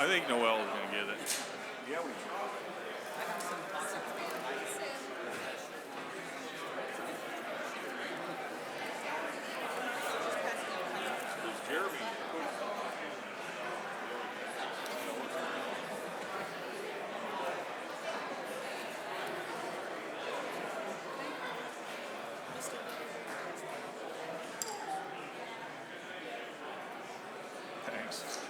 I think Noel is going to get it. Yeah, we Jeremy. Thanks.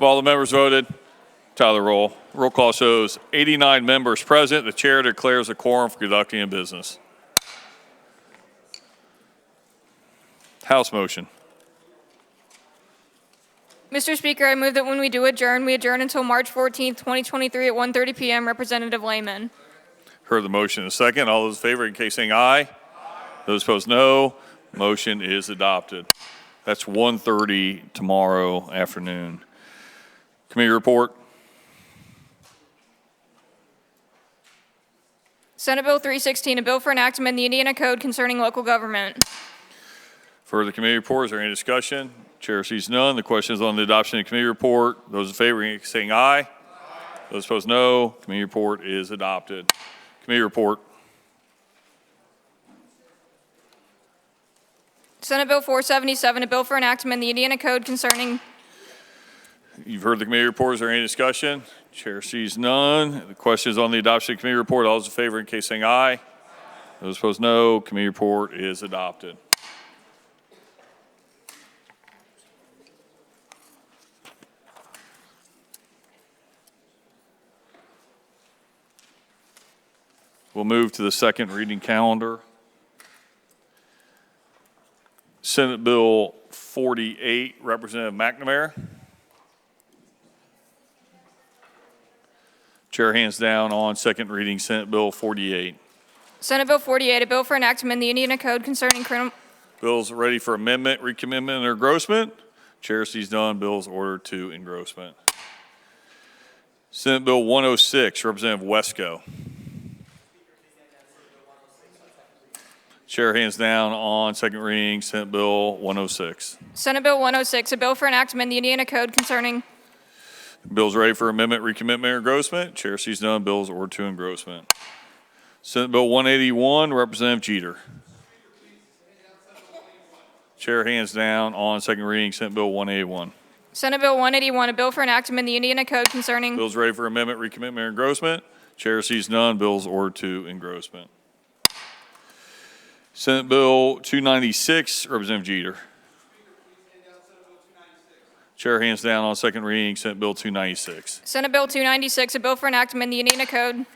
Have all the members voted? Tally the roll. Roll call shows 89 members present. The chair declares a quorum for conducting a business. House motion. Mr. Speaker, I move that when we do adjourn, we adjourn until March 14th, 2023 at 1:30 p.m. Representative Lehman. Heard the motion in a second. All those in favor, in case saying aye. Those opposed, no. Motion is adopted. That's 1:30 tomorrow afternoon. Committee report. Senate Bill 316, a bill for enactment of the Indiana Code concerning local government. For the committee report, is there any discussion? Chair sees none. The question is on the adoption of the committee report. Those in favor, saying aye. Those opposed, no. Committee report is adopted. Committee report. Senate Bill 477, a bill for enactment of the Indiana Code concerning. You've heard the committee report. Is there any discussion? Chair sees none. The question is on the adoption of the committee report. All those in favor, in case saying aye. Those opposed, no. Committee report is adopted. We'll move to the second reading calendar. Senate Bill 48, Representative McNamara. Chair hands down on second reading Senate Bill 48. Senate Bill 48, a bill for enactment of the Indiana Code concerning criminal. Bills ready for amendment, recommitment, or engrossment. Chair sees none. Bills ordered to engrossment. Senate Bill 106, Representative Wesco. Chair hands down on second reading Senate Bill 106. Senate Bill 106, a bill for enactment of the Indiana Code concerning. Bills ready for amendment, recommitment, or engrossment. Chair sees none. Bills ordered to engrossment. Senate Bill 181, Representative Jeter. Chair hands down on second reading Senate Bill 181. Senate Bill 181, a bill for enactment of the Indiana Code concerning. Bills ready for amendment, recommitment, or engrossment. Chair sees none. Bills ordered to engrossment. Senate Bill 296, Representative Jeter. Chair hands down on second reading Senate Bill 296. Senate Bill 296, a bill for enactment of the Indiana Code.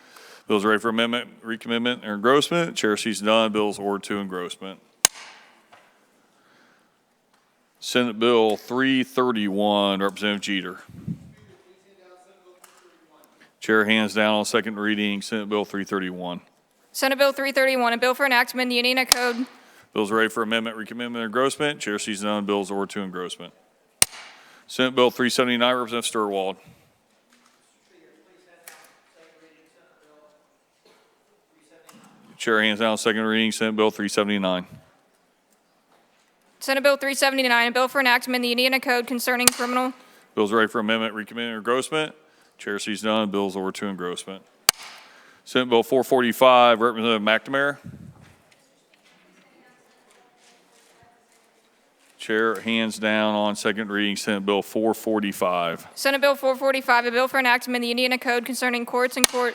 Bills ready for amendment, recommitment, or engrossment. Chair sees none. Bills ordered to engrossment. Senate Bill 331, Representative Jeter. Chair hands down on second reading, Senate Bill 331. Senate Bill 331, a bill for enactment of the Indiana Code. Bills ready for amendment, recommitment, or engrossment. Chair sees none. Bills ordered to engrossment. Senate Bill 379, Representative Steuerwald. Chair hands down second reading, Senate Bill 379. Senate Bill 379, a bill for enactment of the Indiana Code concerning criminal. Bills ready for amendment, recommitment, or engrossment. Chair sees none. Bills ordered to engrossment. Senate Bill 445, Representative McNamara. Chair hands down on second reading, Senate Bill 445. Senate Bill 445, a bill for enactment of the Indiana Code concerning courts and court.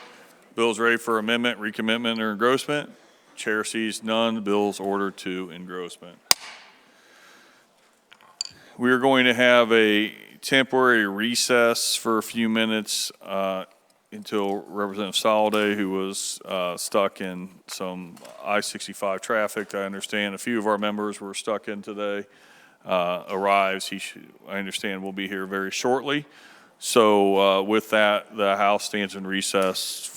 Bills ready for amendment, recommitment, or engrossment. Chair sees none. Bills ordered to engrossment. We are going to have a temporary recess for a few minutes until Representative Soliday, who was stuck in some I-65 traffic, I understand a few of our members were stuck in today, arrives. I understand will be here very shortly. So with that, the House stands in recess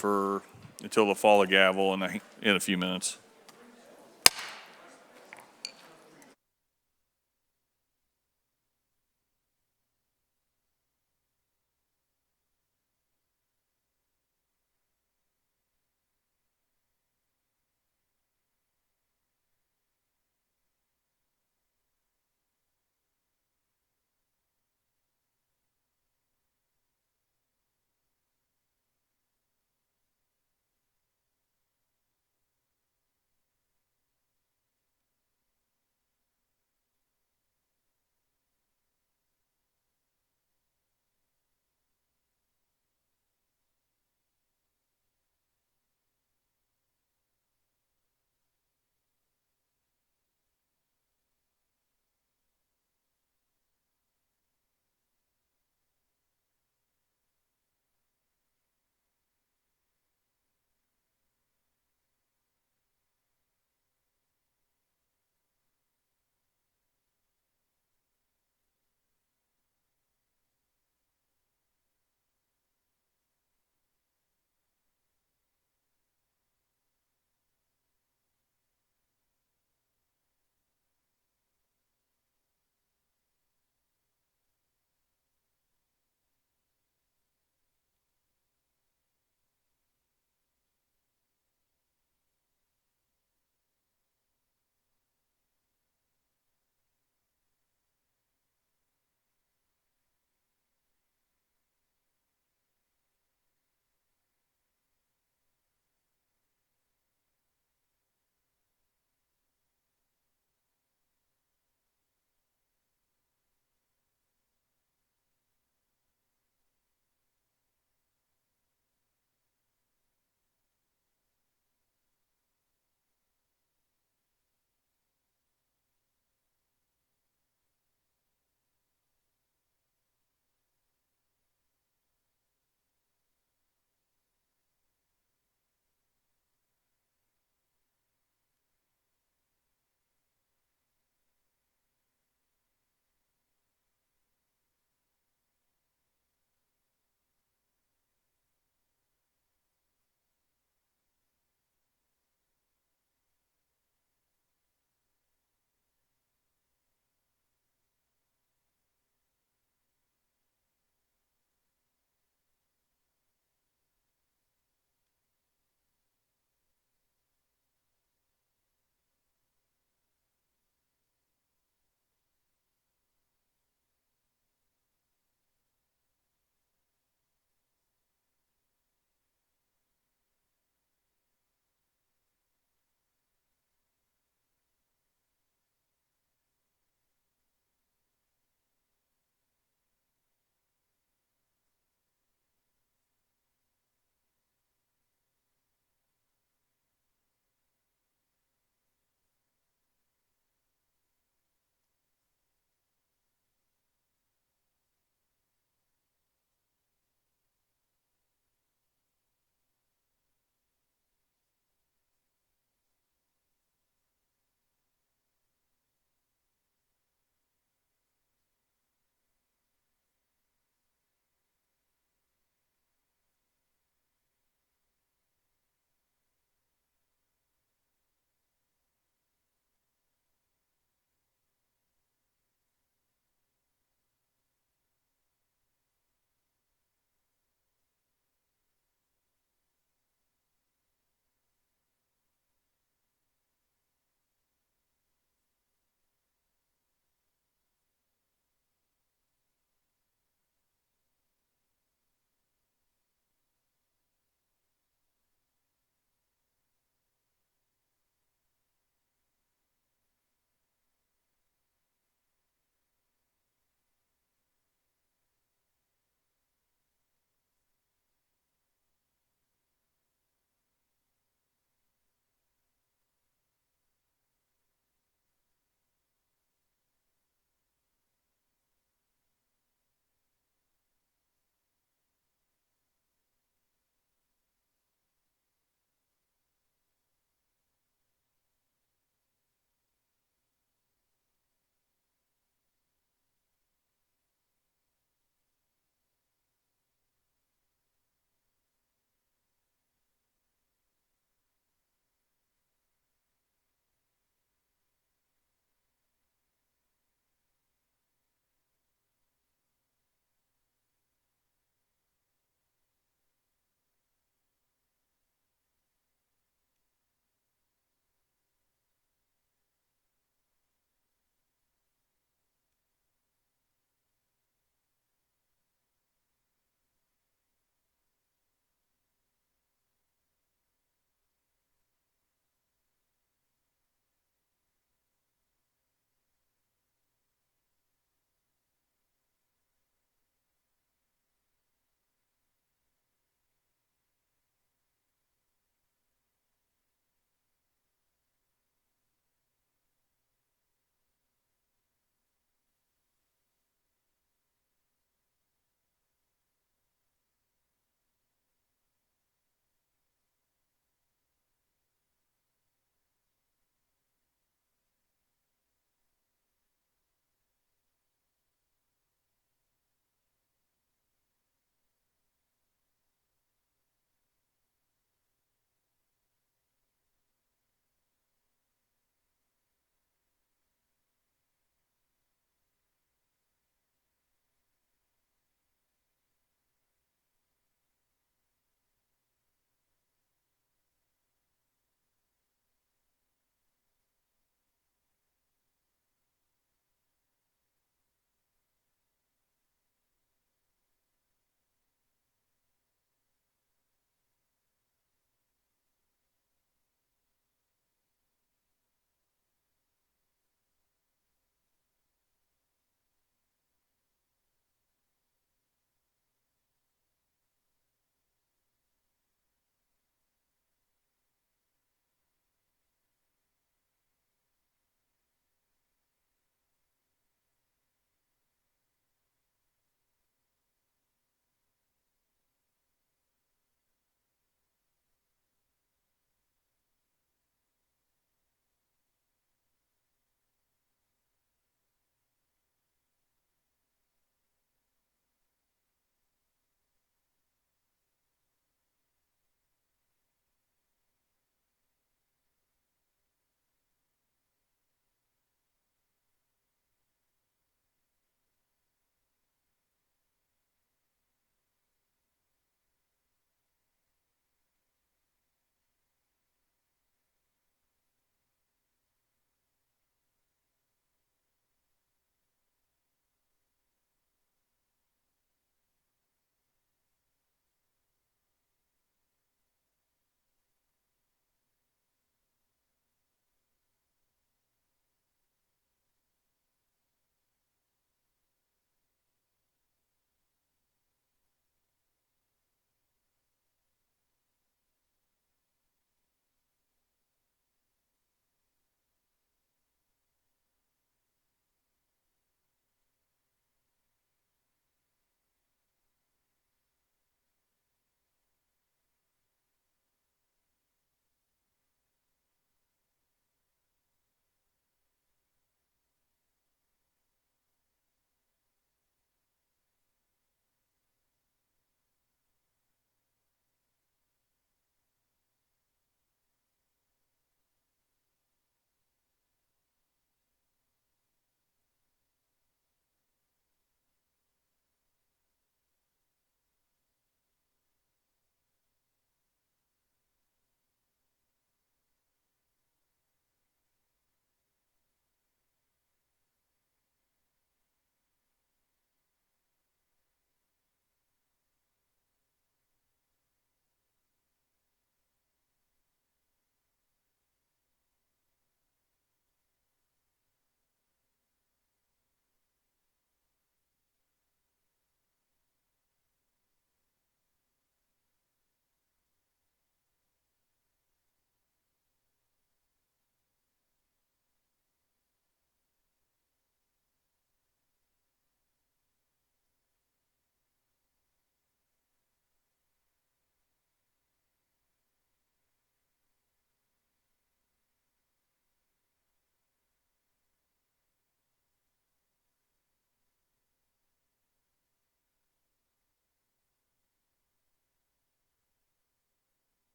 until the fall of gavel in a few minutes.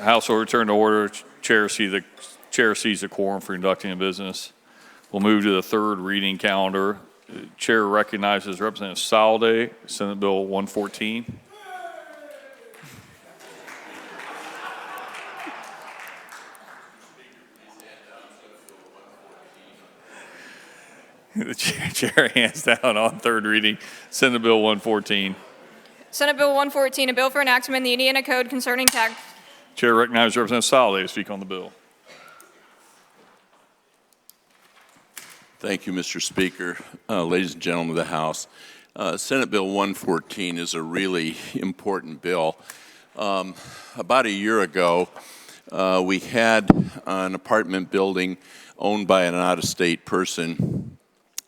House will return to order. Chair sees the quorum for conducting a business. We'll move to the third reading calendar. Chair recognizes Representative Soliday, Senate Bill 114. The chair hands down on third reading, Senate Bill 114. Senate Bill 114, a bill for enactment in the Indiana Code concerning tax. Chair recognizes Representative Soliday to speak on the bill. Thank you, Mr. Speaker. Ladies and gentlemen of the House, Senate Bill 114 is a really important bill. About a year ago, we had an apartment building owned by an out-of-state person,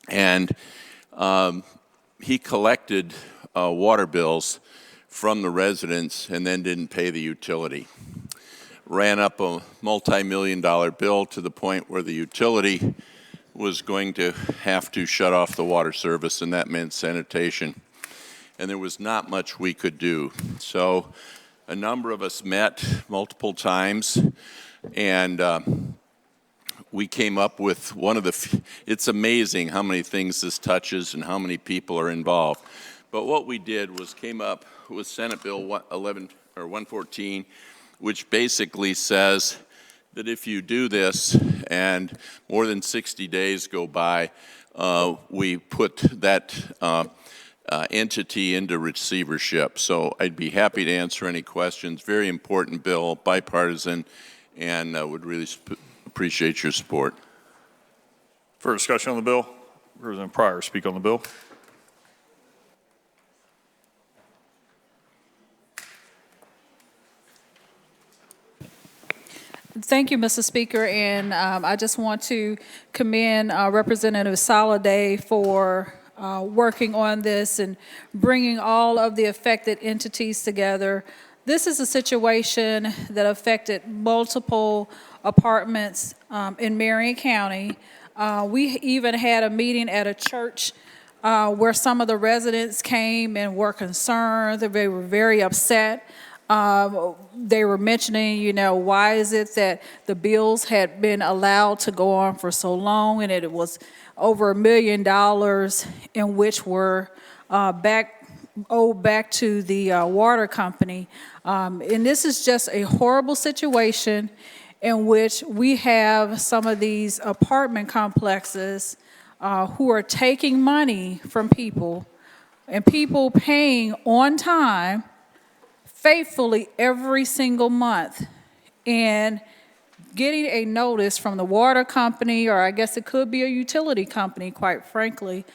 and he collected water bills from the residents and then didn't pay the utility. Ran up a multi-million-dollar bill to the point where the utility was going to have to shut off the water service, and that meant sanitation. And there was not much we could do. So a number of us met multiple times, and we came up with one of the, it's amazing how many things this touches and how many people are involved. But what we did was came up with Senate Bill 114, which basically says that if you do this and more than 60 days go by, we put that entity into receivership. So I'd be happy to answer any questions. Very important bill, bipartisan, and would really appreciate your support. For discussion on the bill, Representative Pryor, speak on the bill. Thank you, Mr. Speaker, and I just want to commend Representative Soliday for working on this and bringing all of the affected entities together. This is a situation that affected multiple apartments in Marion County. We even had a meeting at a church where some of the residents came and were concerned. They were very upset. They were mentioning, you know, why is it that the bills had been allowed to go on for so long, and it was over $1 million in which were owed back to the water company. And this is just a horrible situation in which we have some of these apartment complexes who are taking money from people and people paying on time faithfully every single month and getting a notice from the water company, or I guess it could be a utility company, quite frankly,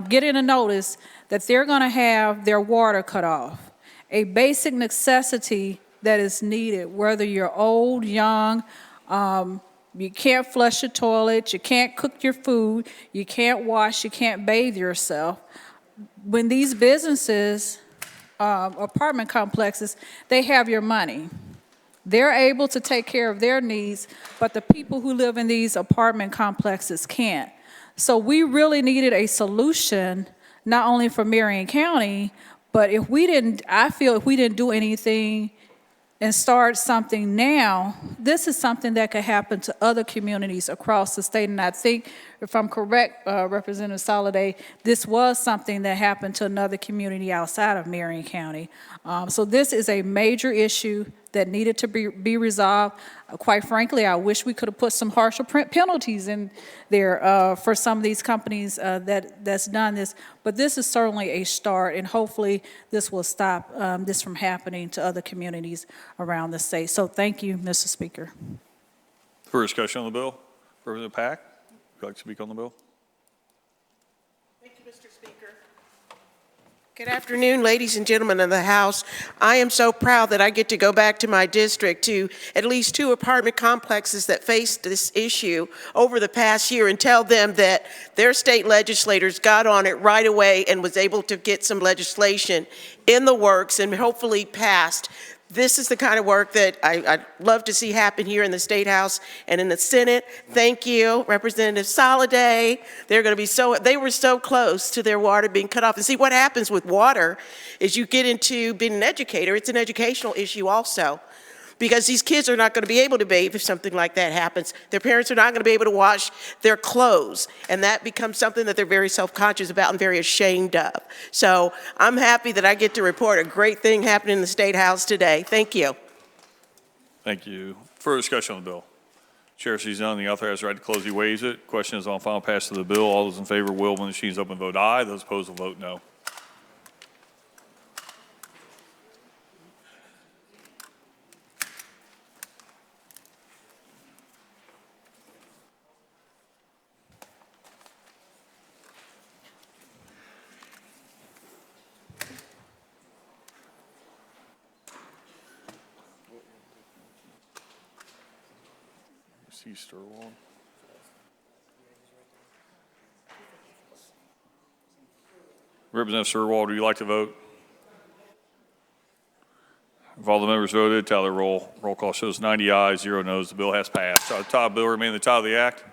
getting a notice that they're going to have their water cut off. A basic necessity that is needed, whether you're old, young, you can't flush your toilet, you can't cook your food, you can't wash, you can't bathe yourself. When these businesses, apartment complexes, they have your money. They're able to take care of their needs, but the people who live in these apartment complexes can't. So we really needed a solution, not only for Marion County, but I feel if we didn't do anything and start something now, this is something that could happen to other communities across the state. And I think, if I'm correct, Representative Soliday, this was something that happened to another community outside of Marion County. So this is a major issue that needed to be resolved. Quite frankly, I wish we could have put some harsher penalties in there for some of these companies that's done this. But this is certainly a start, and hopefully this will stop this from happening to other communities around the state. So thank you, Mr. Speaker. For discussion on the bill, Representative Pack, would you like to speak on the bill? Thank you, Mr. Speaker. Good afternoon, ladies and gentlemen of the House. I am so proud that I get to go back to my district to at least 2 apartment complexes that faced this issue over the past year and tell them that their state legislators got on it right away and was able to get some legislation in the works and hopefully passed. This is the kind of work that I'd love to see happen here in the State House and in the Senate. Thank you, Representative Soliday. They were so close to their water being cut off. And see, what happens with water is you get into being an educator. It's an educational issue also. because these kids are not going to be able to bathe if something like that happens. Their parents are not going to be able to wash their clothes, and that becomes something that they're very self-conscious about and very ashamed of. So I'm happy that I get to report a great thing happening in the State House today. Thank you. Thank you. Further discussion on the bill? Chair sees none. The author has the right to close. He waives it. Question is on final passage of the bill. All those in favor will, when the machine is open, vote aye. Those opposed will vote no. See Steuerwald. Representative Steuerwald, would you like to vote? If all the members voted, tally the roll. Roll call shows 90 ayes, 0 noes. The bill has passed. Shall the title of the bill remain the title of the act?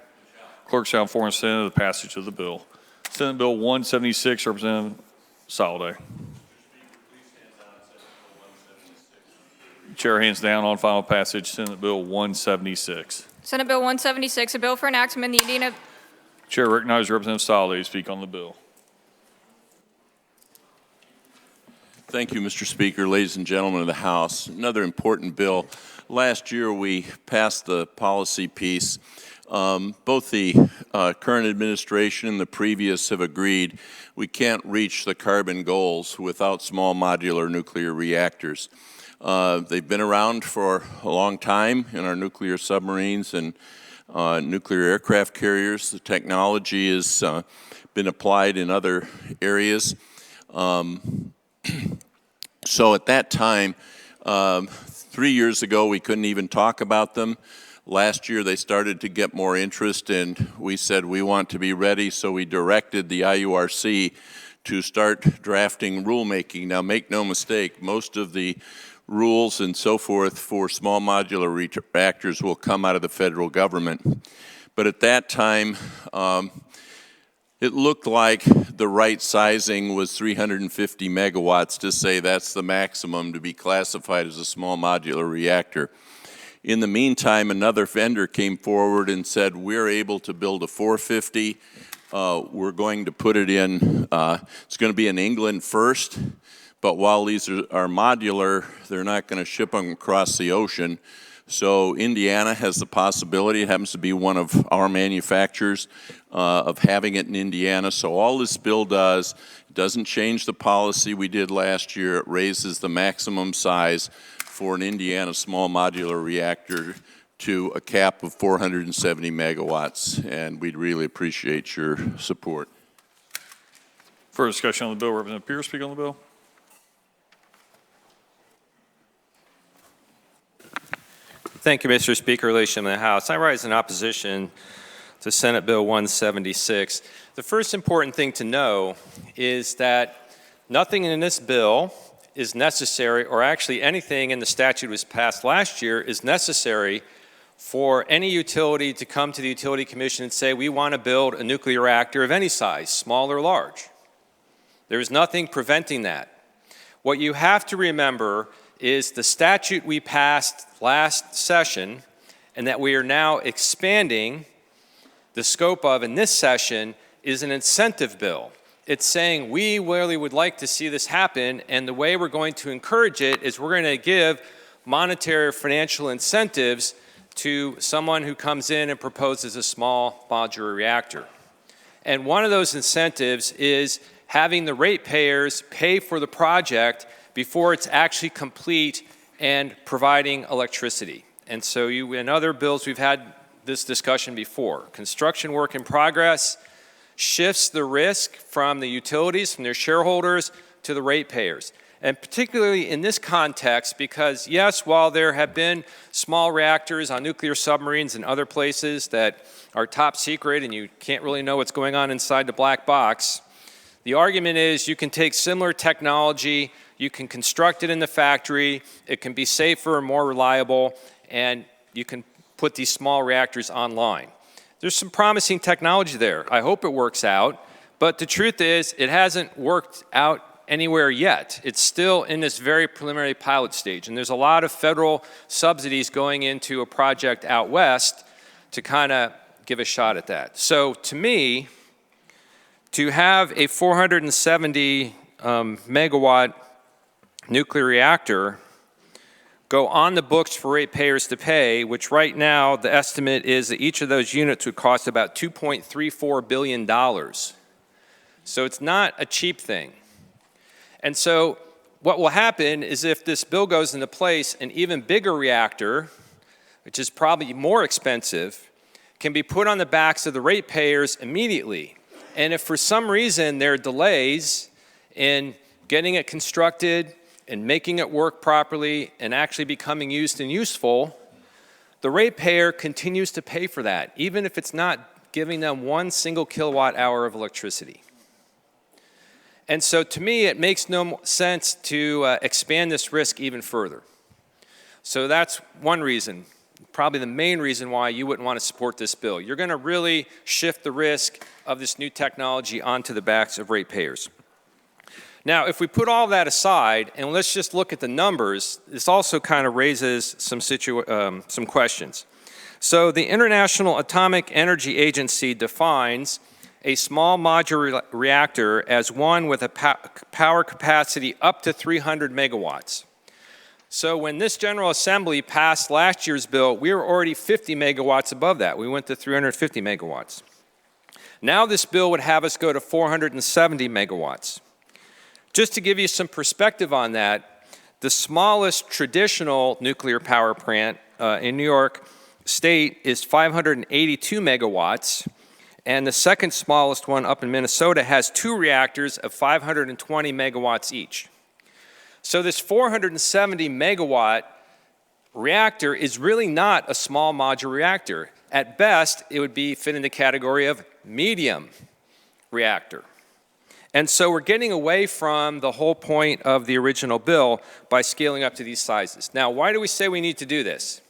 Clerk shall inform the Senate of the passage of the bill. Senate Bill 176, Representative Soliday. Chair hands down on final passage, Senate Bill 176. Senate Bill 176, a bill for enactment in the Indiana. Chair recognizes Representative Soliday to speak on the bill. Thank you, Mr. Speaker, ladies and gentlemen of the House. Another important bill. Last year, we passed the policy piece. Both the current administration and the previous have agreed we can't reach the carbon goals without small modular nuclear reactors. They've been around for a long time in our nuclear submarines and nuclear aircraft carriers. The technology has been applied in other areas. So at that time, 3 years ago, we couldn't even talk about them. Last year, they started to get more interest, and we said we want to be ready, so we directed the IURC to start drafting rulemaking. Now, make no mistake, most of the rules and so forth for small modular reactors will come out of the federal government. But at that time, it looked like the right sizing was 350 megawatts to say that's the maximum to be classified as a small modular reactor. In the meantime, another vendor came forward and said, we're able to build a 450. We're going to put it in, it's going to be in England first, but while these are modular, they're not going to ship them across the ocean. So Indiana has the possibility, it happens to be one of our manufacturers, of having it in Indiana. So all this bill does, doesn't change the policy we did last year. It raises the maximum size for an Indiana small modular reactor to a cap of 470 megawatts. And we'd really appreciate your support. Further discussion on the bill. Representative Pierce, speak on the bill. Thank you, Mr. Speaker, relation to the House. I rise in opposition to Senate Bill 176. The first important thing to know is that nothing in this bill is necessary, or actually anything in the statute that was passed last year is necessary for any utility to come to the Utility Commission and say, we want to build a nuclear reactor of any size, small or large. There is nothing preventing that. What you have to remember is the statute we passed last session and that we are now expanding the scope of in this session is an incentive bill. It's saying we really would like to see this happen, and the way we're going to encourage it is we're going to give monetary or financial incentives to someone who comes in and proposes a small modular reactor. And one of those incentives is having the ratepayers pay for the project before it's actually complete and providing electricity. And so in other bills, we've had this discussion before. Construction work in progress shifts the risk from the utilities, from their shareholders, to the ratepayers. And particularly in this context, because yes, while there have been small reactors on nuclear submarines and other places that are top secret and you can't really know what's going on inside the black box, the argument is you can take similar technology, you can construct it in the factory, it can be safer and more reliable, and you can put these small reactors online. There's some promising technology there. I hope it works out, but the truth is it hasn't worked out anywhere yet. It's still in this very preliminary pilot stage, and there's a lot of federal subsidies going into a project out west to kind of give a shot at that. So to me, to have a 470 megawatt nuclear reactor go on the books for ratepayers to pay, which right now the estimate is that each of those units would cost about $2.34 billion. So it's not a cheap thing. And so what will happen is if this bill goes into place, an even bigger reactor, which is probably more expensive, can be put on the backs of the ratepayers immediately. And if for some reason there are delays in getting it constructed and making it work properly and actually becoming used and useful, the ratepayer continues to pay for that, even if it's not giving them 1 single kilowatt hour of electricity. And so to me, it makes no sense to expand this risk even further. So that's one reason, probably the main reason why you wouldn't want to support this bill. You're going to really shift the risk of this new technology onto the backs of ratepayers. Now, if we put all that aside and let's just look at the numbers, this also kind of raises some questions. So the International Atomic Energy Agency defines a small modular reactor as one with a power capacity up to 300 megawatts. So when this General Assembly passed last year's bill, we were already 50 megawatts above that. We went to 350 megawatts. Now this bill would have us go to 470 megawatts. Just to give you some perspective on that, the smallest traditional nuclear power plant in New York State is 582 megawatts, and the second smallest one up in Minnesota has 2 reactors of 520 megawatts each. So this 470 megawatt reactor is really not a small modular reactor. At best, it would fit in the category of medium reactor. And so we're getting away from the whole point of the original bill by scaling up to these sizes. Now, why do we say we need to do this?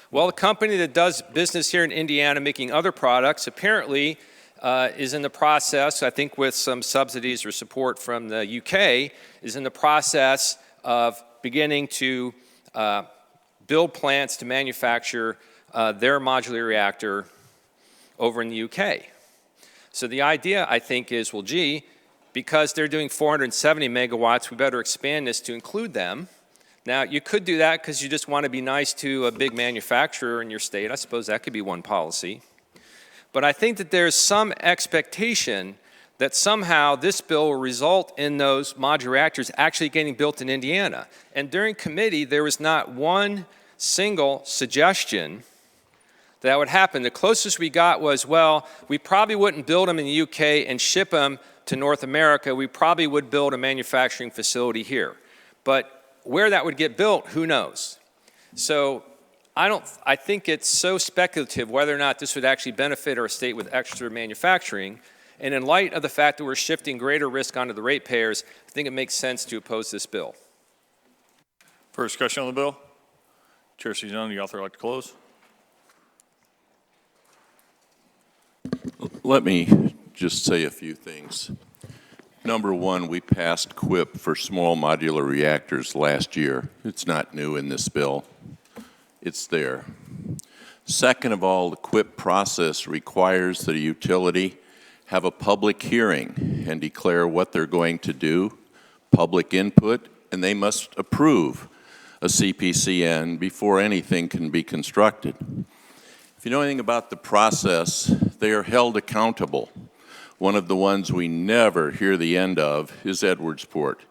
Well, a company that does business here in Indiana making other products apparently is in the process, I think with some subsidies or support from the UK, is in the process of beginning to build plants to manufacture their modular reactor over in the UK. So the idea, I think, is, well, gee, because they're doing 470 megawatts, we better expand this to include them. Now, you could do that because you just want to be nice to a big manufacturer in your state. I suppose that could be one policy. But I think that there's some expectation that somehow this bill will result in those modular reactors actually getting built in Indiana. And during committee, there was not one single suggestion that would happen. The closest we got was, well, we probably wouldn't build them in the UK and ship them to North America. We probably would build a manufacturing facility here. But where that would get built, who knows? So I think it's so speculative whether or not this would actually benefit our state with extra manufacturing. And in light of the fact that we're shifting greater risk onto the ratepayers, I think it makes sense to oppose this bill. Further discussion on the bill? Chair sees none. The author would like to close. Let me just say a few things. Number one, we passed QIP for small modular reactors last year. It's not new in this bill. It's there. Second of all, the QIP process requires that a utility have a public hearing and declare what they're going to do, public input, and they must approve a CPCN before anything can be constructed. If you know anything about the process, they are held accountable. One of the ones we never hear the end of is Edwardsport.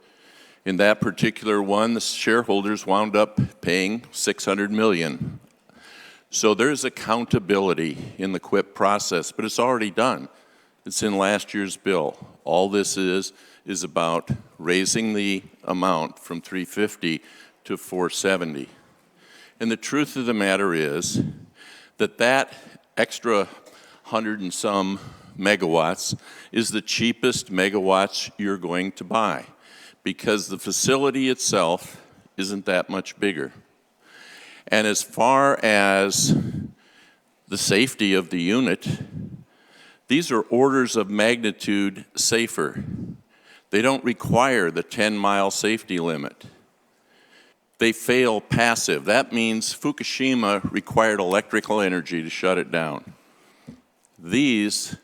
In that particular one, the shareholders wound up paying $600 million. So there's accountability in the QIP process, but it's already done. It's in last year's bill. All this is about raising the amount from 350 to 470. And the truth of the matter is that extra 100 and some megawatts is the cheapest megawatts you're going to buy because the facility itself isn't that much bigger. And as far as the safety of the unit, these are orders of magnitude safer. They don't require the 10-mile safety limit. They fail passive. That means Fukushima required electrical energy to shut it down. These,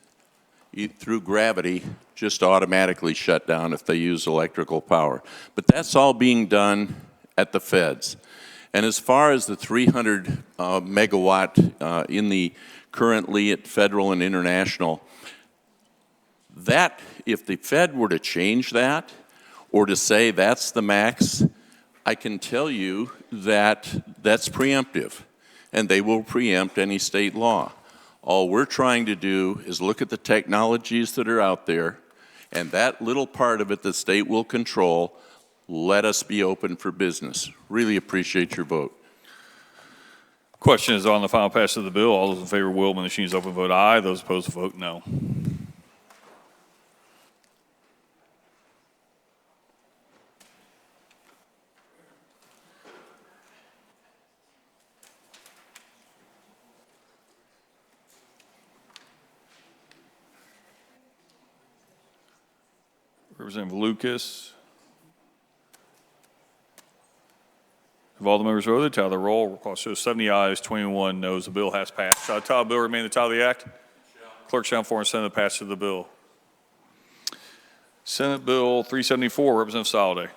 through gravity, just automatically shut down if they use electrical power. But that's all being done at the feds. And as far as the 300 megawatt in the currently at federal and international, that, if the Fed were to change that or to say that's the max, I can tell you that that's preemptive, and they will preempt any state law. All we're trying to do is look at the technologies that are out there, and that little part of it the state will control. Let us be open for business. Really appreciate your vote. Question is on the final passage of the bill. All those in favor will, when the machine is open, vote aye. Those opposed, vote no. Representative Lucas. Have all the members voted? Tally the roll. Roll call shows 70 ayes, 21 noes. The bill has passed. Shall the title of the bill remain the title of the act? Clerk shall inform the Senate of the passage of the bill. Senate Bill 374, Representative Soliday.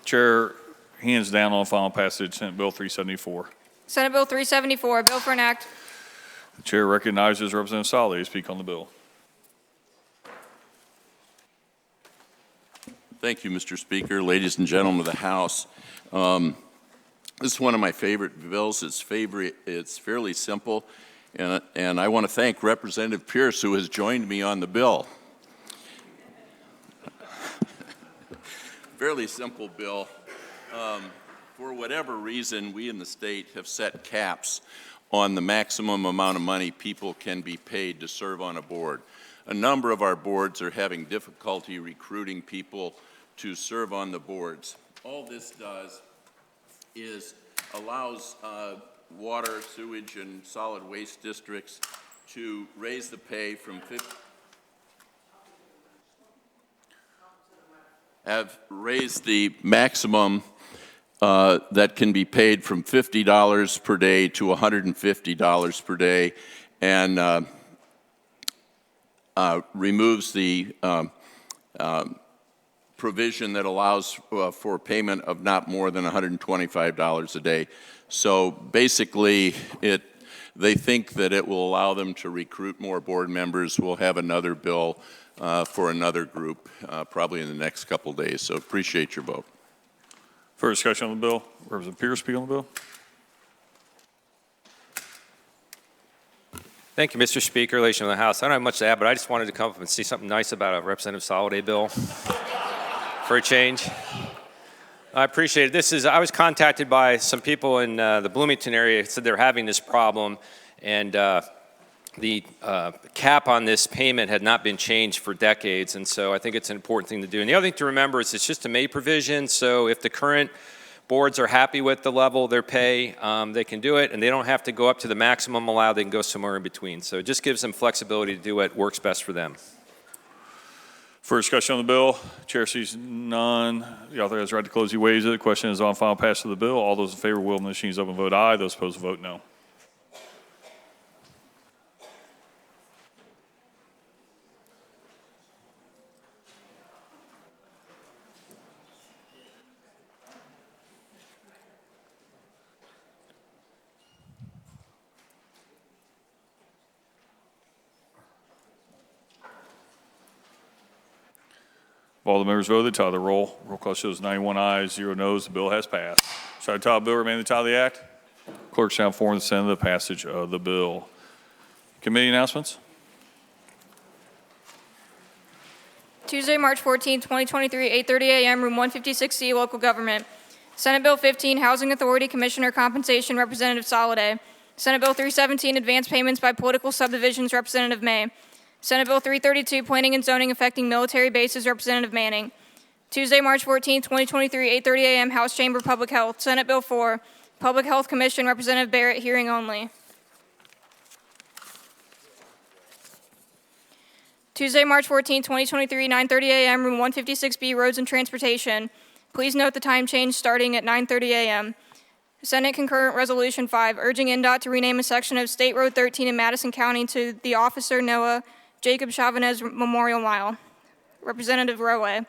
Chair hands down on final passage, Senate Bill 374. Senate Bill 374, a bill for an act. The chair recognizes Representative Soliday to speak on the bill. Thank you, Mr. Speaker. Ladies and gentlemen of the House, this is one of my favorite bills. It's fairly simple, and I want to thank Representative Pierce, who has joined me on the bill. Fairly simple bill. For whatever reason, we in the state have set caps on the maximum amount of money people can be paid to serve on a board. A number of our boards are having difficulty recruiting people to serve on the boards. All this does is allows water, sewage, and solid waste districts to raise the pay from have raised the maximum that can be paid from $50 per day to $150 per day, and removes the provision that allows for payment of not more than $125 a day. So basically, they think that it will allow them to recruit more board members. We'll have another bill for another group probably in the next couple days. So appreciate your vote. Further discussion on the bill. Representative Pierce speak on the bill. Thank you, Mr. Speaker, relation to the House. I don't have much to add, but I just wanted to come up and see something nice about a Representative Soliday bill for a change. I appreciate it. I was contacted by some people in the Bloomington area who said they're having this problem, and the cap on this payment had not been changed for decades, and so I think it's an important thing to do. And the other thing to remember is it's just a May provision, so if the current boards are happy with the level of their pay, they can do it, and they don't have to go up to the maximum allowed. They can go somewhere in between. So it just gives them flexibility to do what works best for them. Further discussion on the bill. Chair sees none. The author has the right to close. He waives it. The question is on final passage of the bill. All those in favor will, when the machine is open, vote aye. Those opposed, vote no. All the members voted. Tie the roll. Roll call shows 91 ayes, 0 noes. The bill has passed. Shall the title of the bill remain the title of the act? Clerk shall inform the Senate of the passage of the bill. Committee announcements. Tuesday, March 14, 2023, 8:30 a.m., room 156C, local government. Senate Bill 15, Housing Authority Commissioner Compensation, Representative Soliday. Senate Bill 317, Advance Payments by Political Subdivisions, Representative May. Senate Bill 332, Planning and Zoning Affecting Military Bases, Representative Manning. Tuesday, March 14, 2023, 8:30 a.m., House Chamber Public Health. Senate Bill 4, Public Health Commission, Representative Barrett, hearing only. Tuesday, March 14, 2023, 9:30 a.m., room 156B, Roads and Transportation. Please note the time change starting at 9:30 a.m. Senate Concurrent Resolution 5, urging NDOT to rename a section of State Road 13 in Madison County to the Officer Noah Jacob Chavanez Memorial Mile. Representative Rowray.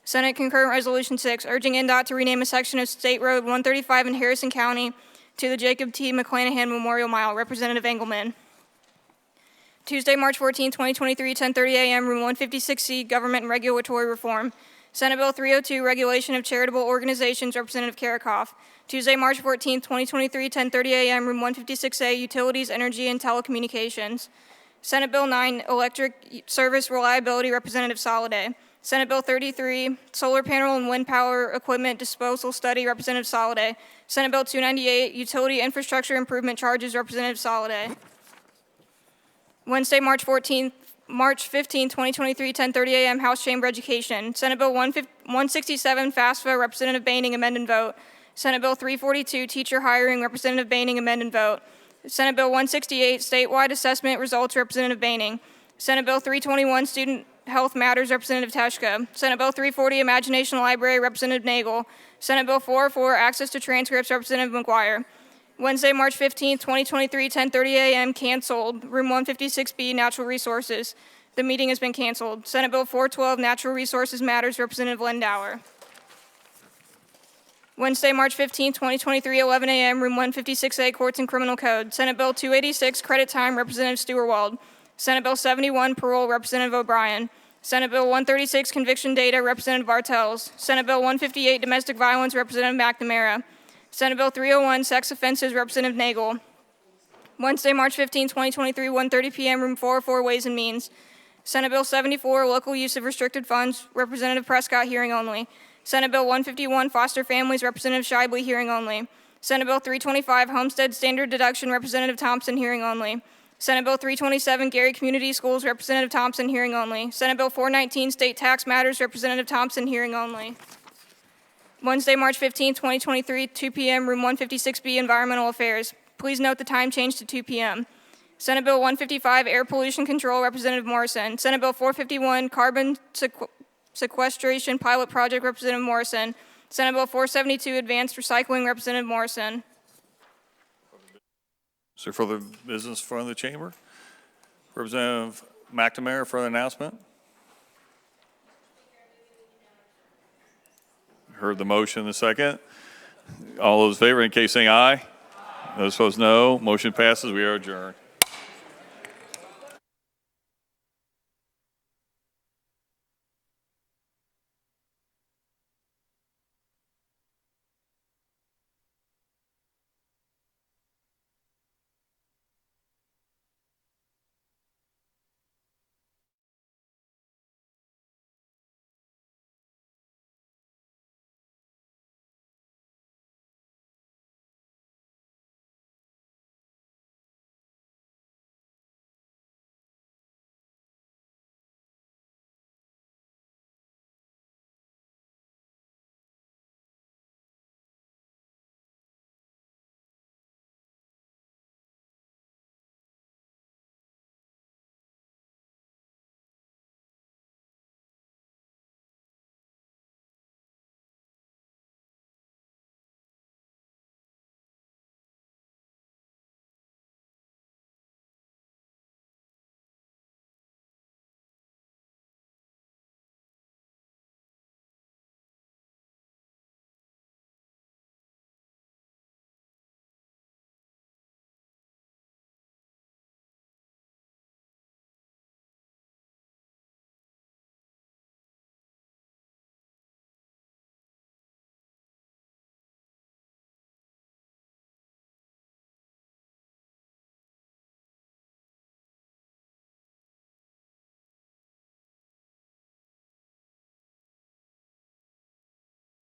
Senate Concurrent Resolution 6, urging NDOT to rename a section of State Road 135 in Harrison County to the Jacob T. McClanahan Memorial Mile. Representative Engelmann. Tuesday, March 14, 2023, 10:30 a.m., room 156C, Government and Regulatory Reform. Senate Bill 302, Regulation of Charitable Organizations, Representative Karakoff. Tuesday, March 14, 2023, 10:30 a.m., room 156A, Utilities, Energy, and Telecommunications. Senate Bill 9, Electric Service Reliability, Representative Soliday. Senate Bill 33, Solar Panel and Wind Power Equipment Disposal Study, Representative Soliday. Senate Bill 298, Utility Infrastructure Improvement Charges, Representative Soliday. Wednesday, March 15, 2023, 10:30 a.m., House Chamber Education. Senate Bill 167, FAFSA, Representative Baining, amend and vote. Senate Bill 342, Teacher Hiring, Representative Baining, amend and vote. Senate Bill 168, Statewide Assessment Results, Representative Baining. Senate Bill 321, Student Health Matters, Representative Teschka. Senate Bill 340, Imagination Library, Representative Nagel. Senate Bill 404, Access to Transcripts, Representative McGuire. Wednesday, March 15, 2023, 10:30 a.m., canceled. Room 156B, Natural Resources. The meeting has been canceled. Senate Bill 412, Natural Resources Matters, Representative Lindauer. Wednesday, March 15, 2023, 11 a.m., room 156A, Courts and Criminal Code. Senate Bill 286, Credit Time, Representative Steuerwald. Senate Bill 71, Parole, Representative O'Brien. Senate Bill 136, Conviction Data, Representative Bartels. Senate Bill 158, Domestic Violence, Representative McNamara. Senate Bill 301, Sex Offenses, Representative Nagel. Wednesday, March 15, 2023, 1:30 p.m., room 404, Ways and Means. Senate Bill 74, Local Use of Restricted Funds, Representative Prescott, hearing only. Senate Bill 151, Foster Families, Representative Shibley, hearing only. Senate Bill 325, Homestead Standard Deduction, Representative Thompson, hearing only. Senate Bill 327, Gary Community Schools, Representative Thompson, hearing only. Senate Bill 419, State Tax Matters, Representative Thompson, hearing only. Wednesday, March 15, 2023, 2 p.m., room 156B, Environmental Affairs. Please note the time change to 2 p.m. Senate Bill 155, Air Pollution Control, Representative Morrison. Senate Bill 451, Carbon Sequestration Pilot Project, Representative Morrison. Senate Bill 472, Advanced Recycling, Representative Morrison. Is there further business from the chamber? Representative McNamara, further announcement? Heard the motion in the second. All those in favor, in case saying aye. Those opposed, no. Motion passes. We are adjourned.